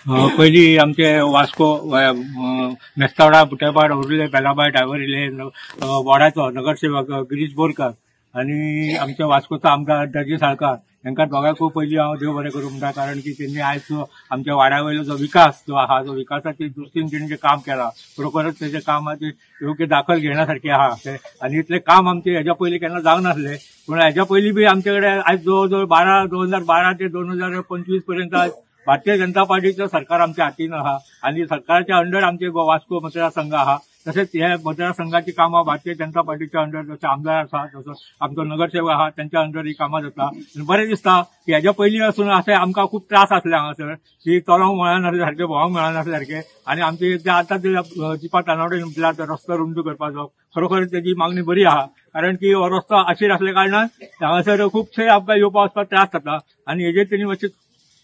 पयलीं आमचे वास्को मेस्तावडा बुटेपाड उरले बेलाबाय ड्रायव्हर इले वॉर्डाचो नगरसेवक गिरीश बोरकार आनी आमच्या वास्कोचो आमदार दर्जी साळकार हांकां दोगांकूय पयलीं हांव देव बरें करूं म्हणटा, कारण की त्यांनी आयज जो आमच्या वाड्यावयलो जो विकास जो आहा जो विकासाची दृश्टीन तेणी जे काम केलां खरोखरच तेजे कामाची योग्य दाखल घेण्यासारखी आहा आनी इतले काम आमचे हेच्या पयलीं केन्ना जावंक नासले. पूण हेच्या पयलीं बी आमचे कडेन आयज जवळ जवळ 2012 ते 2025 पर्यंत भारतीय जनता पार्टीचं सरकार आमच्या हातीन आहा आनी सरकारच्या अंडर आमचे वास्को मतदारसंघ आहा. तसेच ह्या मतदारसंघाची कामां भारतीय जनता पार्टीच्या अंडर जसे आमदार आसा तसो आमचो नगरसेवक आहा त्यांच्या अंडर ही कामां जाता. बरें दिसता की हेच्या पयलीं आसून अशें आमकां खूब त्रास आसले हांगासर की चलोंक मेळनासले सारकें भोंवंक मेळनासले सारकें आनी आमचे आतां जिपा तानावडे म्हटल्यार तो रस्तो रुंद करपाचो खरोखर तेजी मागणी बरी आहा, कारण की हो रस्तो आशीर असल्या कारणान हांगासर खुबशे आमकां येवपा वचपाक त्रास जाता आनी हेजेर तेणी मातशें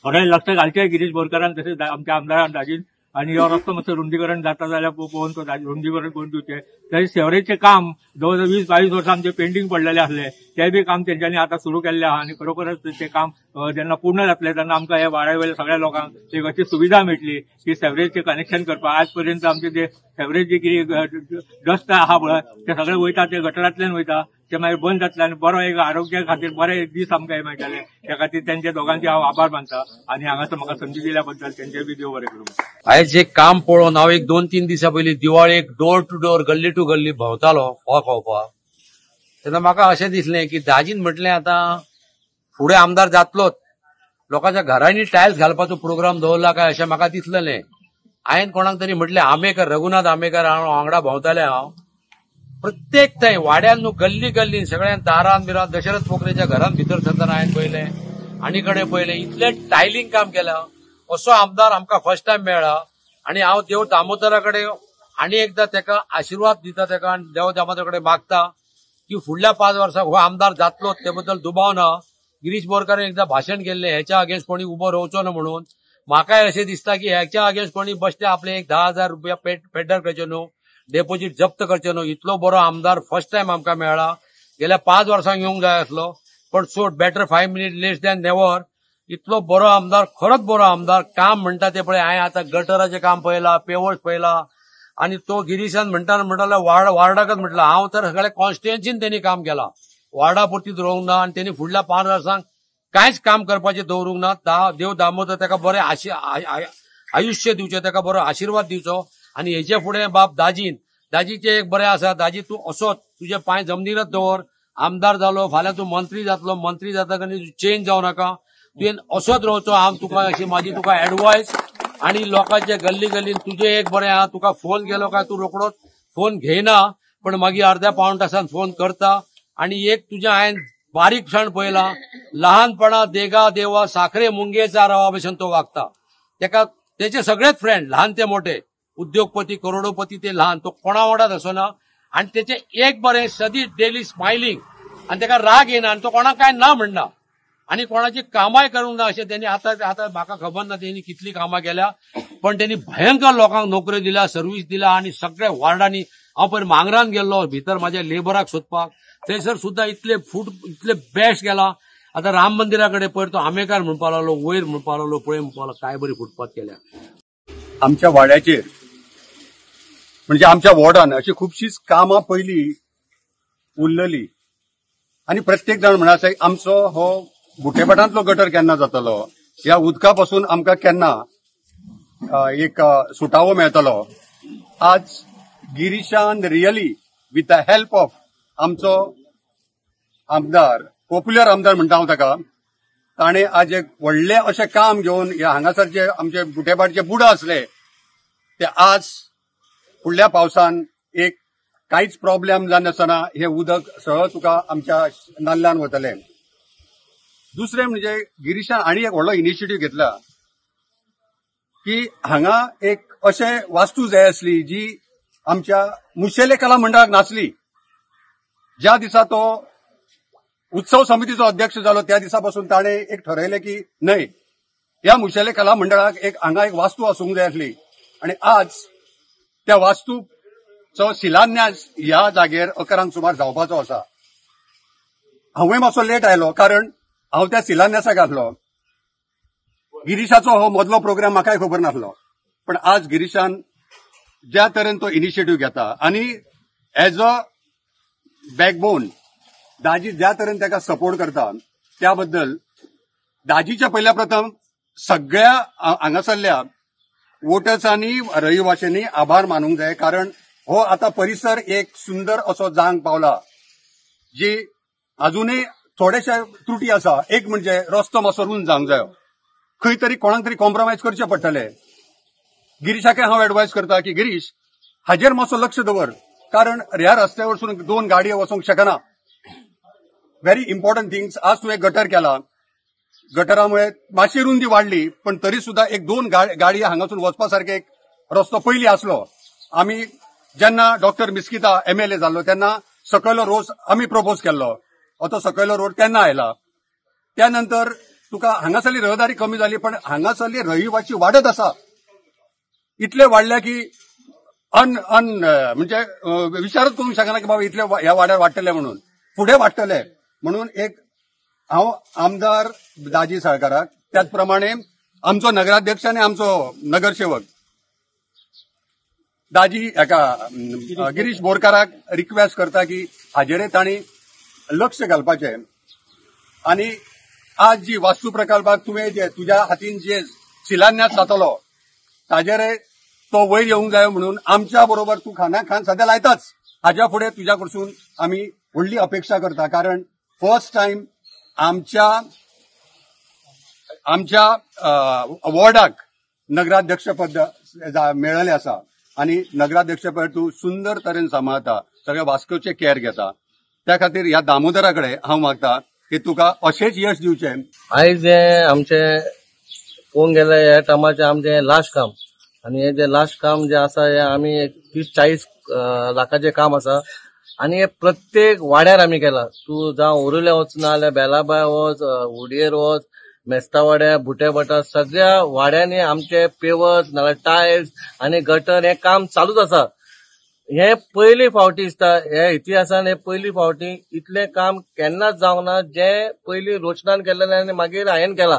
थोडें लक्ष घालचें गिरीश बोरकारान तशेंच आमच्या आमदारान दाजीन आनी हो रस्तो मातसो रुंदीकरण जाता जाल्यार पळोवन तो रुंदीकरण करून दिवचें. तशेंच सेवरेजचें काम जवळ जवळ 20-22 वर्सां आमचे पेंडींग पडलेले आसले ते बी काम तेंच्यांनी आतां सुरू केल्लें आहा आनी खरोखरच तें काम जेन्ना पूर्ण जातलें तेन्ना आमकां हे वाड्यावयल्या सगळ्या लोकांक एक अशी सुविधा मेळटली की सेवरेजचें कनेक्शन करपाक. आज पर्यंत आमचे जे सेवरेज जे कितें डस्ट आहा पळय ते सगळें वयता ते गटरांतल्यान वयता ते मागीर बंद जातले आनी बरो एक आरोग्या खातीर बरे दीस आमकां मेळटले. त्या खातीर तेंचे दोगांचे हांव आभार मानता आनी हांगासर म्हाका संदी दिल्या बद्दल तेंचे बी देव बरें करूं. आयज जे काम पळोवन हांव एक 2-3 दिसां पयलीं दिवाळेक डोर टू डोर गल्ली टू गल्ली भोंवतालो फोव खावपाक, तेन्ना म्हाका अशें दिसलें की दाजीन म्हटलें आतां फुडें आमदार जातलोच, लोकांच्या घरांनी टायल्स घालपाचो प्रोग्राम दवरला काय अशें म्हाका दिसलेलें. हांवें कोणाक तरी म्हटलें आंबेकर रघुनाथ आंबेकर वांगडा भोंवतालें हांव. प्रत्येक थंय वाड्यान न्हू गल्ली गल्लीन सगळ्या दारान बिरान दशरथ पोखरेच्या घरान भितर सरतना हांवें पळयलें आनी कडेन पळयलें इतलें टायलिंग काम केलां. असो आमदार आमकां फर्स्ट टायम मेळ्ळा आनी हांव देव दामोदरा कडेन आनी एकदां तेका आशिर्वाद दिता तेका आनी देव दामोदरा कडेन मागता की फुडल्या 5 वर्सांक हो आमदार जातलोच, ते बद्दल दुबाव ना. गिरीश बोरकारान एकदां भाशण केल्लें हेच्या अगेन्स्ट कोणी उबो रावचो ना म्हणून. म्हाकाय अशें दिसता की हेच्या अगेन्स्ट कोणी बसते आपले एक 10,000 रुपया पेड्डर करचे न्हू, डेपोजीट जप्त करचे न्हू. इतलो बरो आमदार फर्स्ट टायम आमकां मेळ्ळा. गेल्या 5 वर्सांक येवंक जाय आसलो पण सोड, बेटर 5 मिनिट लेस दॅन नेव्हर. इतलो बरो आमदार, खरोच बरो आमदार. काम म्हणटा ते पळय हांवें आतां गटराचें काम पळयलां, पेवर्स पळयलां आनी तो गिरीशान म्हणटालो वार्डाकच म्हटलं. हांव तर सगळ्या कॉन्स्टिट्युएन्सीन त्यांनी काम केलां, वार्डा पुरतीच रोवंक ना आनी त्यांनी फुडल्या 5 वर्सांक कांयच काम करपाचें दवरूंक ना. देव दामोदर तेका बरें आयुश्य दिवचें, तेका बरो आशिर्वाद दिवचो. आनी हेचे फुडें बाब दाजीचे एक बरें आसा, दाजी तूं असोच तुजे पांय जमनीरच दवर. आमदार जालो, फाल्यां तूं मंत्री जातलो, मंत्री जातकीर तूं चेंज जावं नाका, तुवें असोच रावचो. हांव तुका अशी म्हाजी तुका एडवायस. आनी लोकांचे गल्ली गल्लीन तुजें एक बरें आहा, तुका फोन केलो काय तूं रोकडोच फोन घेयना पण मागीर अर्ध्या पावण तासान फोन करता. आनी एक तुजें हांवें बारीकसाण पळयलां, लहानपणा देगा देवा साखरे मुंगेचा रवा भशेन तो वागता. तेका तेचे सगळेच फ्रेंड ल्हान ते मोठे, उद्योगपती करोडोपती ते ल्हान, तो कोणा वांगडाच असना. आनी तेचे एक बरें सदीच डेली स्मायलिंग आनी तेका राग येना आनी तो कोणाक काय ना म्हणना आनी कोणाची कामाय करूंक ना अशें त्यांनी आतां म्हाका खबर ना त्यांनी कितली कामां केल्या, पण त्यांनी भयंकर लोकांक नोकऱ्यो दिल्या, सर्व्हिस दिला आनी सगळ्या वार्डांनी. हांव पयर मांगरान गेल्लो भितर म्हाज्या लेबराक सोदपाक, थंयसर सुद्दां इतले बेस्ट गेला. आतां राम मंदिरा कडेन पयर तो आंबेकार म्हणपा लागलो, वयर म्हणपा लागलो, पळय म्हणपा लागलो, काय बरी फुटपाथ केल्या. आमच्या वाड्याचेर म्हणजे आमच्या वॉर्डान अशी खुबशीच कामां पयलीं उरलेली आनी प्रत्येक जाण म्हणा आमचो हो बुटेपाटांतलो गटर केन्ना जातलो, ह्या उदका पासून आमकां केन्ना एक सुटावो मेळटलो. आज गिरीशान really with the help of आमचो आमदार, पॉप्युलर आमदार म्हणटा हांव ताका, ताणें आज एक व्हडलें अशें काम घेवन हांगासर जे आमचे बुटेपाटचे बुडा आसले ते आज फुडल्या पावसान एक कांयच प्रॉब्लेम जानासतना हे उदक सगळं तुका आमच्या नाल्ल्यान वतलें. दुसरें म्हणजे गिरीशान आनी एक व्हडलो इनिशिएटीव घेतला की हांगा एक अशें वास्तू जाय आसली जी आमच्या मुशेले कला मंडळाक नासली. ज्या दिसा तो उत्सव समितीचो अध्यक्ष जालो त्या दिसा पासून ताणें एक ठरयलें की न्हय, ह्या मुशेले कला मंडळाक एक हांगा एक वास्तू आसूंक जाय आसली. आनी आज त्या वास्तूचो शिलान्यास ह्या जागेर 11 सुमार जावपाचो आसा. हांवूय मातसो लेट आयलो कारण हांव त्या शिलान्यासाक आसलो. गिरीशाचो हो मदलो प्रोग्राम म्हाकाय खबर नासलो, पण आज गिरीशान ज्या तरेन तो इनिशिएटिव्ह घेता आणि एज अ बॅकबोन दाजी ज्या तरेन ताका सपोर्ट करता त्याबद्दल दाजीच्या पहिल्या प्रथम सगळ्या हांगासरल्या वोटर्सांनी रहिवाशांनी आभार मानूंक जाय, कारण हो आता परिसर एक सुंदर असो जांग पावला, जी अजूनही थोड्याशा त्रुटी आसा. एक म्हणजे रस्तो मातसो रुंद जावंक जायो, खंय तरी कोणाक तरी कॉम्प्रोमायज करचें पडटलें. गिरीशाके हांव एडवायज करता की गिरीश हाजेर मातसो लक्ष दवर, कारण ह्या रस्त्यावर वचून 2 गाडयो वचूंक शकना. Very important things. आज तुवें गटर केला, गटरामुळे मातशी रुंदी वाडली, पण तरी सुद्धा 1-2 गाडयो हांगासून वचपा सारखे एक रस्तो पयलीं आसलो. आमी जेन्ना डॉक्टर मिस्किता MLA जाल्लो तेन्ना सकयलो रोड आमी प्रपोज केल्लो, तो सकयलो रोड तेन्ना आयला. त्यानंतर तुका हांगासरली रहदारी कमी जाली, पण हांगासरली रहिवासी वाडत आसा. इतले वाडल्या की म्हणजे विचारच करूंक शकना की बाबा इतले ह्या वाड्यार वाडटले म्हणून, फुडें वाडटले म्हणून. एक हांव आमदार दाजी साळकाराक, त्याच प्रमाणे आमचो नगराध्यक्ष आनी आमचो नगरसेवक दाजी हेका गिरीश बोरकाराक रिक्वेस्ट करता की हाजेरय तांणी लक्ष घालपाचें. आणि आज जी वास्तू प्रकल्पाक तुवें जे तुज्या हातीन जे शिलान्यास जातलो ताजेरय तो वयर येवंक जायो म्हणून आमच्या बरोबर तूं खानाक खान सद्या लायताच. हाज्या फुडें तुज्या कडसून आमी व्हडली अपेक्षा करता, कारण फर्स्ट टाइम आमच्या वॉर्डाक नगराध्यक्ष पद मेळ्ळेलें आसा आणि नगराध्यक्ष पद तूं सुंदर तरेन सांबाळता, सगळ्या वास्कोचे केअर घेता. त्या खातीर ह्या दामोदरा कडेन हांव मागता की तुका अशेंच यश दिवचें. आयज आमचे पळोवंक गेले ह्या टायमाचें आमचें लास्ट काम, आणि हे जे लास्ट काम जे आसा हे आमी 30-40 लाखाचें काम आसा, आणि हे प्रत्येक वाड्यार आमी केला. तूं जावं ओरुल्या वच ना जाल्यार बेलाबाय वच, उडयेर वच, मेस्तावाड्या, बुटेबटा, सगळ्या वाड्यांनी आमचे पेवर्स नाल्यार टायल्स आणि गटर हे काम चालूच आसा. हे पयली फावटी दिसता हे इतिहासान, हे पयली फावटी इतलें काम केन्नाच जावंक ना जे पयली रोचनान केल्लें आनी मागीर हांवें केला.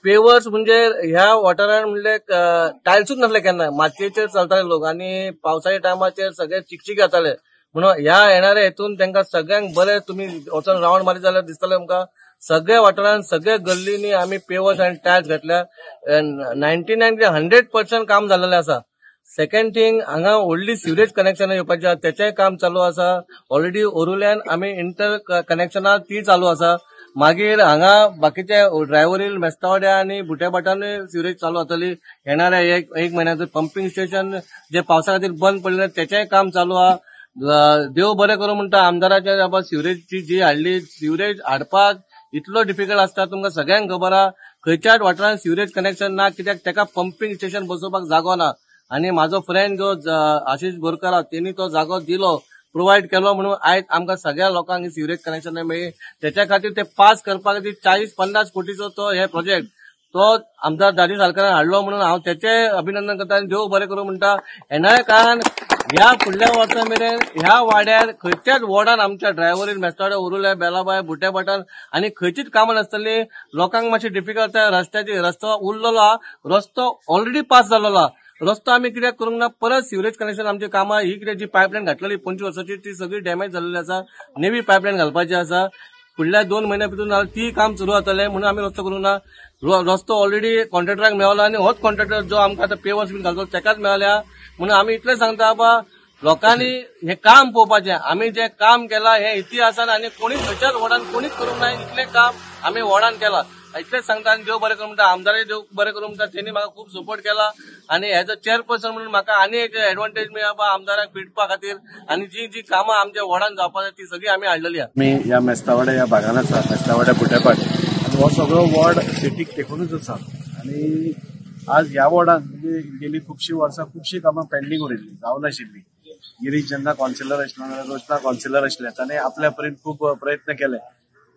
पेवर्स म्हणजे ह्या वॉटरान म्हणजे टायल्सूच नासले केन्ना, मातयेचेर चलताले लोक, आणि पावसाच्या टायमाचेर सगळे चिकचिक जाताले. म्हणून ह्या येणाऱ्या हेतून तांकां सगळ्यांक बरें, तुमी वचून रावंड मारी जाल्यार दिसतलें तुमकां सगळ्या वाठारांत सगळ्या गल्लींनी आमी पेवर्स आनी टायल्स घातल्या. 99% काम जाल्लेलें आसा. सेकंड थिंग, हांगा व्हडली सिवरेज कनेक्शनां येवपाची आसा, तेचेंय काम चालू आसा. ऑलरेडी ओरुल्यान आमी इंटर कनेक्शनां ती चालू आसा. मागीर हांगा बाकीचे ड्रायव्हरील मेस्तावाड्या आणि बुटेबाटांनी सिवरेज चालू जातली. येणाऱ्या एक महिन्यात पंपिंग स्टेशन जे पावसा खातीर बंद पडलें तेचेंय काम चालू आहा. देव बरें करूं म्हणटा आमदाराच्या बाबा सिवरेजची जी हाडली, सिवरेज हाडपाक इतलो डिफिकल्ट आसता तुमकां सगळ्यांक खबर आहा. खंयच्याच वाठारांत सिवरेज कनेक्शन ना, कित्याक तेका पंपिंग स्टेशन बसोवपाक जागो ना. आणि माझो फ्रेंड जो आशिष बोरकार आहा तेणी तो जागो दिलो, प्रोवाइड केलो, म्हणून आयज आमकां सगळ्या लोकांक सिवरेज कनेक्शन मेळ्ळी. त्याच्या खातीर ते पास करपा खातीर 40-50 कोटीचो तो हे प्रोजेक्ट तो आमदार दाजी साळकारान हाडलो, म्हणून हांव तेचे अभिनंदन करता आनी देव बरें करूं म्हणटा. येणाऱ्या काळान ह्या फुडल्या वर्सा मेरेन ह्या वाड्यार खंयच्याच वॉर्डान आमच्या ड्रायव्हरीन मेस्तावाड्या, ओरुल्या, बेलाबाय, बुटेबाटान आनी खंयचीच कामां नासतली. लोकांक मातशी डिफिकल्ट रस्त्याची, रस्तो उरलेलो आहा, रस्तो ऑलरेडी पास जाल्लो आहा. रस्तो आमी कित्याक करूंक ना, परत सिवरेज कनेक्शन आमची कामां ही कितें जी पायपलायन घातलेली 25 वर्साची ती सगळी डॅमेज जाल्ली आसा. नेवी पायपलायन घालपाची आसा. फुडल्या 2 महिन्या भितर ती काम सुरू जातलें, म्हणून आमी रस्तो करूंक ना. रस्तो ऑलरेडी कॉन्ट्रॅक्टराक मेळ्ळो आणि होच कॉन्ट्रॅक्टर जो आमकां आतां पेवर्स बीन घालतो तेकाच मेळ्ळ्या. म्हणून आमी इतलें सांगता बाबा लोकांनी हे काम पळोवपाचें. आमी जें काम केलां हे इतिहासान आनी कोणीच खंयच्याच वॉर्डान कोणीच करूंक ना. इतलें काम आमी वॉर्डान केलां. इतलेंच सांगता आनी देव बरें करूं म्हणटा. आमदारय देव बरें करूं म्हणटा. तेणी म्हाका खूब सपोर्ट केला आणि एज अ चेअरपर्सन म्हणून म्हाका आनी एक एडवांटेज मेळ्ळा बा आमदाराक भेटपा खातीर. आणि जी कामां आमच्या वॉर्डान जावपा जाय ती सगळी आमी हाडलेली आहा. मी ह्या मेस्तावाड्या ह्या भागान आसा, मेस्तावाड्या बुटेपाट, आणि हो सगळो वॉर्ड सिटीक तेकूनच आसा. आणि आज ह्या वॉर्डान म्हणजे गेली खुबशी वर्सां खुबशी कामां पेंडींग उरयल्ली, जावं नाशिल्ली. गिरीश जेन्ना कॉन्सिलर आशिल्लो नाल्यार रोचना कॉन्सिलर आशिल्ले ताणें आपल्या परीन खूब प्रयत्न केले.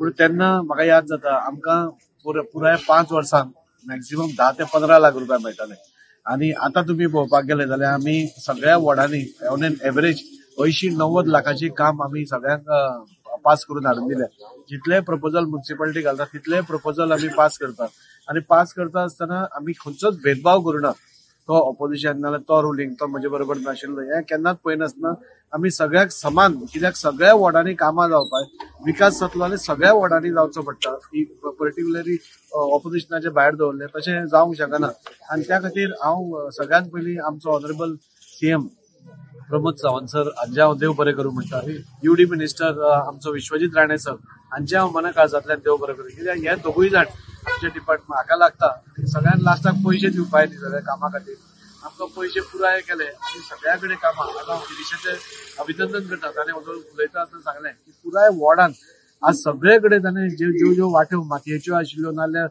पूण तेन्ना म्हाका याद जाता आमकां पुराय 5 वर्सांक मॅक्झिमम 10 ते 15 लाख रुपया मेळटाले. आणि आता तुम्ही पळोवपाक गेले जाल्यार आमी सगळ्या वॉर्डांनी ऑन एन एव्हरेज 80-90 लाखाची काम आमी सगळ्यांक पास करून हाडून दिले. जितले प्रपोजल म्युन्सिपालिटी घालता तितले प्रपोजल आमी पास करतात. आणि पास करता आसतना आमी खंयचोच भेदभाव करूना. तो ऑपोजिशन नाल्यार तो रुलींग तो म्हजे बरोबर नाशिल्लो हें केन्नाच पळयनासतना आमी सगळ्याक समान, कित्याक सगळ्या वॉर्डांनी कामां जावपाक विकास जातलो आनी सगळ्या वॉर्डांनी जावचो पडटा. ही पर्टिक्युलरी ऑपोजिशनाचे भायर दवरले तशें जावंक शकना. आनी त्या खातीर हांव सगळ्यात पयलीं आमचो honourable CM Pramod Sawant sir हांचे हांव देव बरें करूं म्हणटा. UD मिनिस्टर आमचो विश्वजीत राणे सर हांचे हांव मना काळजांतल्यान देव बरें करूं, कित्याक हे दोगूय जाण आमचे डिपार्टमेंट हाका लागता. सगळ्यात लास्टाक पयशे दिवपाक न्ही सगळ्या कामा खातीर आमकां पयशे पुराय केले आनी सगळ्या कडेन कामां. आतां हांव गिरीशाचें अभिनंदन करता. ताणें उलयता आसतना सांगलें की पुराय वॉर्डान आज सगळे कडेन ताणें ज्यो वाट्यो मातयेच्यो आशिल्ल्यो नाल्यार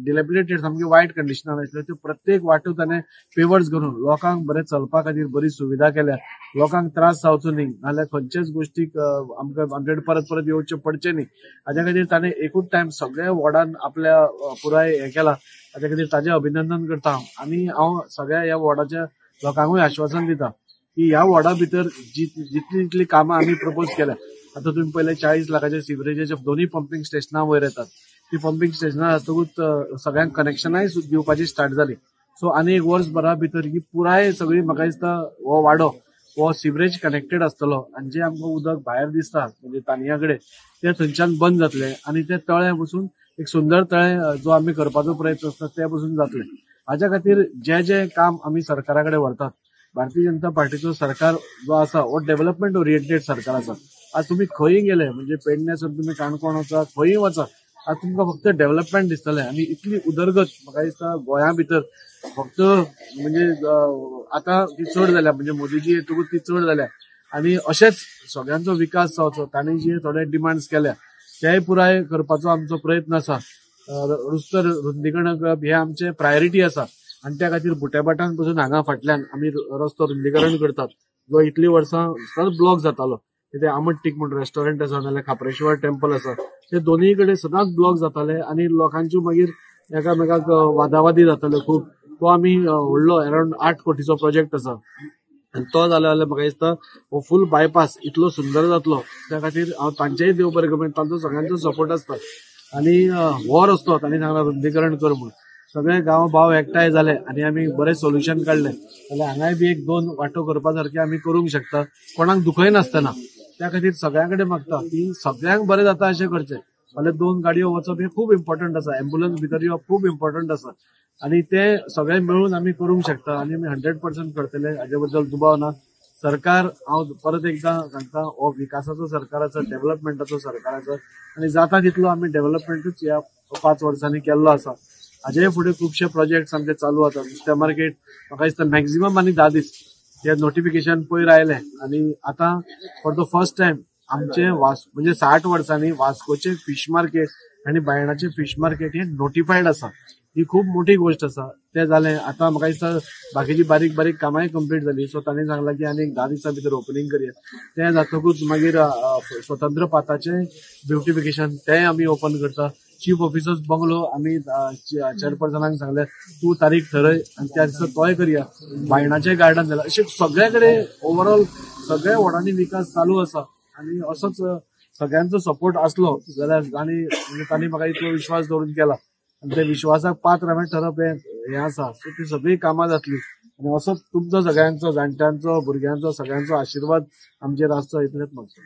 डिलेबिलेटेड सामक्यो वायट कंडिशनान आशिल्ल्यो त्यो प्रत्येक वाट्यो ताणें पेवर्स करून लोकांक बरें चलपा खातीर बरी सुविधा केल्या. लोकांक त्रास जावचो न्ही नाल्यार खंयचेच गोश्टीक आमकां आमचे परत परत येवचे पडचे न्ही हाच्या खातीर ताणें एकूच टायम सगळ्या वॉर्डान आपल्या पुराय हें केलां. हाच्या खातीर ताचें अभिनंदन करता हांव. आनी हांव सगळ्या ह्या वॉर्डाच्या लोकांकूय आश्वासन दिता की ह्या वॉर्डा भितर जितली कामां आमी प्रपोज केल्या. आतां तुमी पयले 40 लाखाचे सिवरेजाचे दोनूय पंपिंग स्टेशनां वयर येतात. ती पंपिंग स्टेशनां जातकूच सगळ्यांक कनेक्शनाय दिवपाची स्टार्ट जाली. सो आनी एक वर्सभरा भितर ही पुराय सगळी म्हाका दिसता हो वाडो हो सिवरेज कनेक्टेड आसतलो आनी जे आमकां उदक भायर दिसता म्हणजे तानिया कडेन ते थंयच्यान बंद जातले आनी ते तळे बसून एक सुंदर तळे जो आमी करपाचो प्रयत्न आसता ते बसून जातले. हाच्या खातीर जे काम आमी सरकारा कडेन व्हरतात, भारतीय जनता पार्टीचो सरकार जो आसा हो डेव्हलपमेंट ओरिएंटेड सरकार आसा. आज तुम्ही खंय गेले म्हणजे पेडण्यासून तुम्ही काणकोण वचा खंय वचा आज तुमकां फक्त डेव्हलपमेंट दिसतलें आनी इतली उदरगत म्हाका दिसता गोंया भितर फक्त म्हणजे आतां ती चड जाल्या म्हणजे मोदीजी येतकूच ती चड जाल्या आनी अशेंच सगळ्यांचो विकास जावचो. तांणी जे थोडे डिमांड्स केल्या तेय पुराय करपाचो आमचो प्रयत्न आसा. रुस्तर रुंदीकरण करप हे आमचे प्रायोरिटी आसा आनी त्या खातीर बुट्याबाटान पसून हांगा फाटल्यान आमी रस्तो रुंदीकरण करतात जो इतली वर्सां सदांच ब्लॉक जातालो. ते आमट टीक म्हणून रेस्टॉरंट आसा नाल्यार खापरेश्वर टेम्पल आसा ते दोनूय कडेन सदांच ब्लॉक जाताले आनी लोकांच्यो मागीर एकामेकाक वादावादी जाताल्यो खूब. तो आमी व्हडलो अरावंड 8 कोटीचो प्रोजेक्ट आसा आनी तो जालो जाल्यार म्हाका दिसता हो फूल बायपास इतलो सुंदर जातलो. त्या खातीर हांव तांचेय देव बरें करूं तांचो सगळ्यांचो सपोर्ट आसता. आनी हो रस्तो तांणी सांगला रुंदीकरण कर म्हणून सगळे गांव भाव एकठांय जाले आनी आमी बरें सोल्युशन काडलें जाल्यार हांगाय बी 1-2 वाटो करपा सारके आमी करूंक शकता कोणाक दुखय नासतना. त्या खातीर सगळ्यां कडेन मागता की सगळ्यांक बरें जाता अशें करचें. फाल्यां 2 गाडयो वचप हे खूब इम्पॉर्टंट आसा. एम्ब्युलन्स भितर येवप खूब इम्पॉर्टंट आसा आनी ते सगळे मेळून आमी करूंक शकता आनी आमी 100% करतले हाचे बद्दल दुबाव ना. सरकार हांव परत एकदां सांगता हो विकासाचो सरकार आसा डेव्हलपमेंटाचो सरकार आसा आनी जाता तितलो आमी डेव्हलपमेंटूच ह्या 5 वर्सांनी केल्लो आसा. हाचे फुडें खुबशे प्रोजेक्ट्स आमचे चालू आसात. नुस्तें मार्केट म्हाका दिसता मॅक्झिमम आनी 10 दीस हे नोटिफिकेशन पयर आयलें आनी आतां फॉर द फर्स्ट टायम आमचे म्हणजे 60 वर्सांनी वास्कोचे फिश मार्केट आनी बायणाचे फिश मार्केट हे नोटिफाईड आसा. ही खूब मोठी गोष्ट आसा. ते जालें आतां म्हाका दिसता बाकीची बारीक बारीक कामांय कंप्लीट जाली. सो तांणी सांगलां की आनी 10 दिसां भितर ओपनिंग करया. ते जातकूच मागीर स्वतंत्र पाताचें ब्युटिफिकेशन तेंय आमी ओपन करता. चीफ ऑफिसर्स बंगलो आमी चेअरपर्सनाक सांगले तूं तारीख ठरय आनी त्या दिसा तोय करया. बायणाचें गार्डन जालां अशें सगळे कडेन ओवरऑल सगळ्या वॉर्डांनी विकास चालू आसा आनी असोच सगळ्यांचो सपोर्ट आसलो जाल्यार तांणी म्हाका इतलो विश्वास दवरून केला आनी ते विश्वासाक पात्र हांवें ठरप हें आसा. सो ती सगळी कामां जातली आनी असोच तुमचो सगळ्यांचो जाणट्यांचो भुरग्यांचो सगळ्यांचो आशिर्वाद आमचेर आसचो इतलेंच मागता.